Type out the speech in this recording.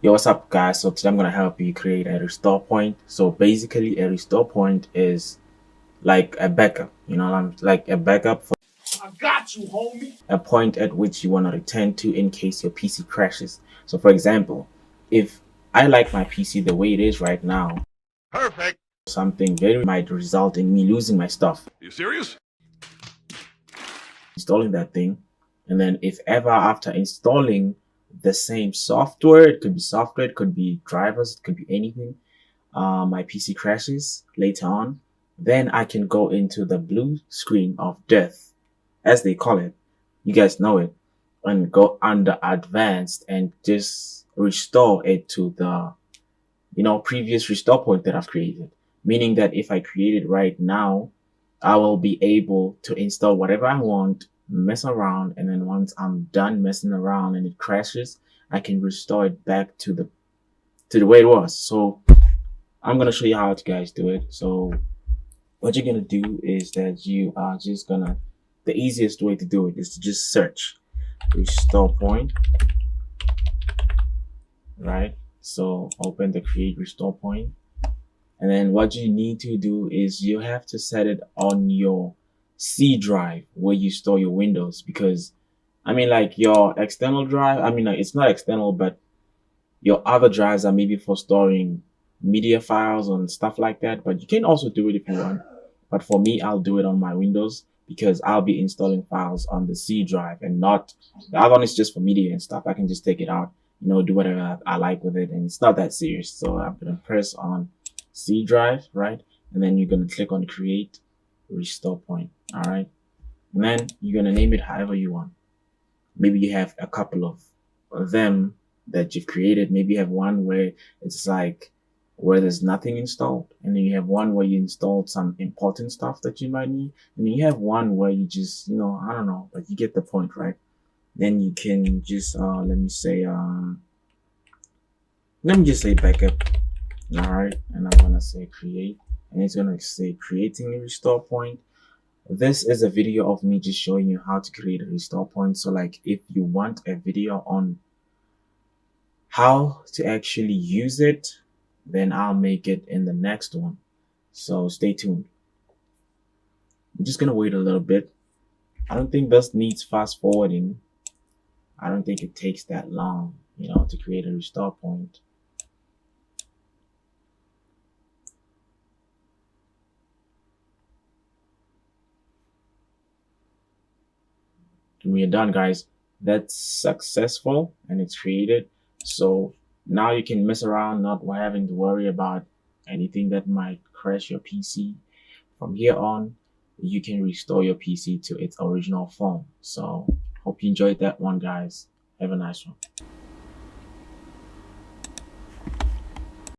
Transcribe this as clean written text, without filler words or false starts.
Yo, what's up guys? So today I'm gonna help you create a restore point. So basically a restore point is like a backup, like a backup for I got you, homie. a point at which you want to return to in case your PC crashes. So for example, if I like my PC the way it is right now, Perfect. something very might result in me losing my stuff. You serious? Installing that thing, and then if ever after installing the same software, it could be drivers, it could be anything, my PC crashes later on, then I can go into the blue screen of death, as they call it. You guys know it, and go under advanced and just restore it to the previous restore point that I've created. Meaning that if I create it right now, I will be able to install whatever I want, mess around, and then once I'm done messing around and it crashes, I can restore it back to the way it was. So I'm gonna show you how to guys do it. So what you're gonna do is that you are just gonna, the easiest way to do it is to just search restore point, right? So open the create restore point, and then what you need to do is you have to set it on your C drive where you store your Windows, because I mean like your external drive, I mean like, it's not external, but your other drives are maybe for storing media files and stuff like that, but you can also do it if you want. But for me, I'll do it on my Windows because I'll be installing files on the C drive, and not the other one is just for media and stuff. I can just take it out, do whatever I like with it, and it's not that serious. So I'm gonna press on C drive, right? And then you're gonna click on create restore point. All right. And then you're gonna name it however you want. Maybe you have a couple of them that you've created. Maybe you have one where it's like where there's nothing installed, and then you have one where you installed some important stuff that you might need, and then you have one where you just I don't know, but you get the point, right? Then you can just let me just say backup. All right, and I'm gonna say create, and it's gonna say creating a restore point. This is a video of me just showing you how to create a restore point. So like if you want a video on how to actually use it, then I'll make it in the next one. So stay tuned. I'm just gonna wait a little bit. I don't think this needs fast forwarding. I don't think it takes that long, to create a restore point. And we are done, guys. That's successful and it's created. So now you can mess around, not having to worry about anything that might crash your PC. From here on, you can restore your PC to its original form. So hope you enjoyed that one, guys. Have a nice one.